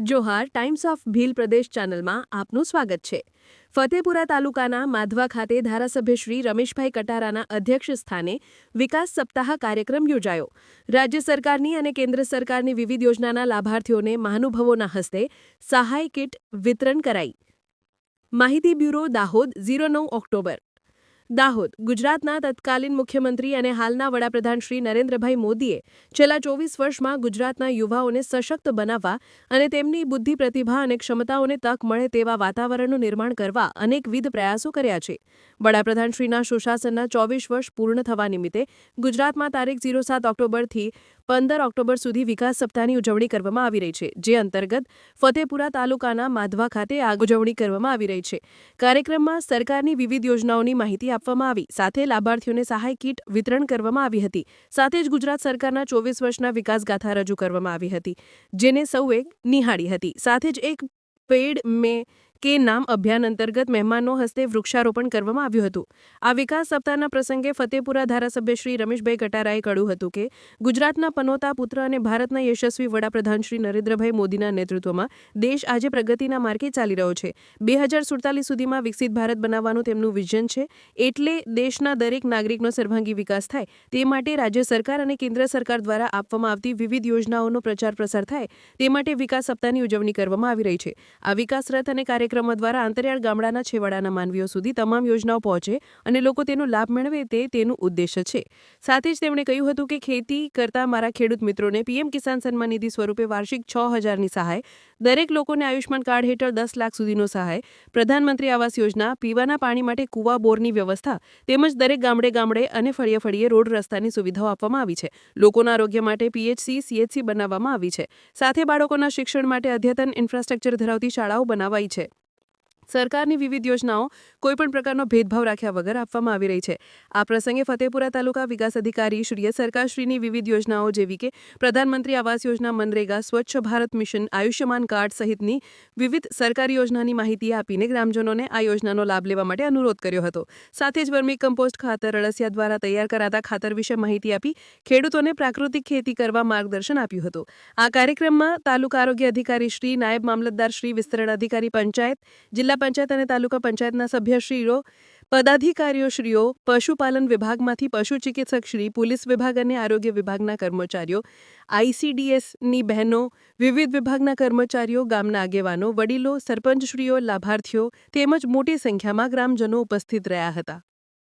Johar times of Bhil પ્રદેશ ચેનલમાં આપનું સ્વાગત છે। ફતેપુરા તાલુકાના માધવા ખાતે ધારાસભ્ય શ્રી રમેશભાઈ કટારાના અધ્યક્ષ સ્થાને વિકાસ સપ્તાહ કાર્યક્રમ યોજાયો। રાજ્ય સરકારની અને કેન્દ્ર સરકારની વિવિધ યોજનાના લાભાર્થીઓને મહાનુભાવોના હસ્તે સહાય કીટ વિતરણ કરાઈ। માહિતી બ્યુરો દાહોદ 09 ઓક્ટોબર। દાહોદ ગુજરાતના તત્કાલીન મુખ્યમંત્રી અને હાલના વડાપ્રધાન શ્રી નરેન્દ્રભાઈ મોદીએ છેલ્લા 24 વર્ષમાં ગુજરાતના યુવાઓને સશક્ત બનાવવા અને તેમની બુદ્ધિ પ્રતિભા અને ક્ષમતાઓને તક મળે તેવા વાતાવરણનું નિર્માણ કરવા અનેકવિધ પ્રયાસો કર્યા છે। વડાપ્રધાનશ્રીના સુશાસનના 24 વર્ષ પૂર્ણ થવા નિમિત્તે ગુજરાતમાં તારીખ 07 ઓક્ટોબરથી 15 ઓક્ટોબર સુધી વિકાસ સપ્તાહની ઉજવણી કરવામાં આવી રહી છે, જે અંતર્ગત ફતેપુરા તાલુકાના માધવા ખાતે આ ઉજવણી કરવામાં આવી રહી છે। કાર્યક્રમમાં સરકારની વિવિધ યોજનાઓની માહિતી આપવામાં આવી, સાથે લાભાર્થીઓને સહાય કીટ વિતરણ કરવામાં આવી હતી। સાથે જ ગુજરાત સરકારના 24 વર્ષના વિકાસ ગાથા રજૂ કરવામાં આવી હતી, જેને સૌએ નિહાળી હતી। સાથે જ એક પેડ મેં કે નામ અભિયાન અંતર્ગત મહેમાનો હસ્તે વૃક્ષારોપણ કરવામાં આવ્યું હતું। આ વિકાસ સપ્તાહના પ્રસંગે ફતેપુરા ધારાસભ્ય શ્રી રમેશભાઈ કટારાએ કહ્યું હતું કે ગુજરાતના પનોતા પુત્ર અને ભારતના યશસ્વી વડાપ્રધાન શ્રી નરેન્દ્રભાઈ મોદીના નેતૃત્વમાં દેશ આજે પ્રગતિના માર્ગે ચાલી રહ્યો છે। 2047 સુધીમાં વિકસિત ભારત બનાવવાનું તેમનું વિઝન છે, એટલે દેશના દરેક નાગરિકનો સર્વાંગી વિકાસ થાય તે માટે રાજ્ય સરકાર અને કેન્દ્ર સરકાર દ્વારા આપવામાં આવતી વિવિધ યોજનાઓનો પ્રચાર પ્રસાર થાય તે માટે વિકાસ સપ્તાહની ઉજવણી કરવામાં આવી રહી છે। આ વિકાસ રથ અને કાર્યક્રમો દ્વારા અંતરિયાળ ગામડાના છેવાડાના માનવીઓ સુધી તમામ યોજનાઓ પહોંચે અને લોકો તેનો લાભ મેળવે તે તેનું ઉદ્દેશ્ય છે। સાથે જ તેમણે કહ્યું હતું કે ખેતી કરતા મારા ખેડૂત મિત્રોને પીએમ કિસાન સન્માન નિધિ સ્વરૂપે વાર્ષિક 6,000ની સહાય, દરેક લોકોને આયુષ્માન કાર્ડ હેઠળ 10 લાખ સુધીનો સહાય, પ્રધાનમંત્રી આવાસ યોજના, પીવાના પાણી માટે કૂવા બોરની વ્યવસ્થા તેમજ દરેક ગામડે ગામડે અને ફળીએ ફળીએ રોડ રસ્તાની સુવિધાઓ આપવામાં આવી છે। લોકોના આરોગ્ય માટે પીએચસી, સીએચસી બનાવવામાં આવી છે। સાથે બાળકોના શિક્ષણ માટે અદ્યતન ઇન્ફ્રાસ્ટ્રક્ચર ધરાવતી શાળાઓ બનાવાઈ છે। સરકારની વિવિધ યોજનાઓ કોઈપણ પ્રકારનો ભેદભાવ રાખ્યા વગર આપવામાં આવી રહી છે। આ પ્રસંગે ફતેપુરા તાલુકા વિકાસ અધિકારી શ્રીએ સરકારશ્રીની વિવિધ યોજનાઓ જેવી કે પ્રધાનમંત્રી આવાસ યોજના, મનરેગા, સ્વચ્છ ભારત મિશન, આયુષ્યમાન કાર્ડ સહિતની વિવિધ સરકારી યોજનાની માહિતી આપીને ગ્રામજનોને આ યોજનાનો લાભ લેવા માટે અનુરોધ કર્યો હતો। સાથે જ વર્મી કમ્પોસ્ટ ખાતર અળસિયા દ્વારા તૈયાર કરાતા ખાતર વિશે માહિતી આપી ખેડૂતોને પ્રાકૃતિક ખેતી કરવા માર્ગદર્શન આપ્યું હતું। આ કાર્યક્રમમાં તાલુકા આરોગ્ય અધિકારી શ્રી, નાયબ મામલતદાર શ્રી, વિસ્તરણ અધિકારી પંચાયત, જિલ્લા પંચાયત અને તાલુકા પંચાયતના સભ્યશ્રીઓ, પદાધિકારીઓશ્રીઓ, પશુપાલન વિભાગમાંથી પશુ ચિકિત્સક શ્રી, પોલીસ વિભાગ અને આરોગ્ય વિભાગના કર્મચારીઓ, આઈસીડીએસની બહેનો, વિવિધ વિભાગના કર્મચારીઓ, ગામના આગેવાનો, વડીલો, સરપંચશ્રીઓ, લાભાર્થીઓ તેમજ મોટી સંખ્યામાં ગ્રામજનો ઉપસ્થિત રહ્યા હતા।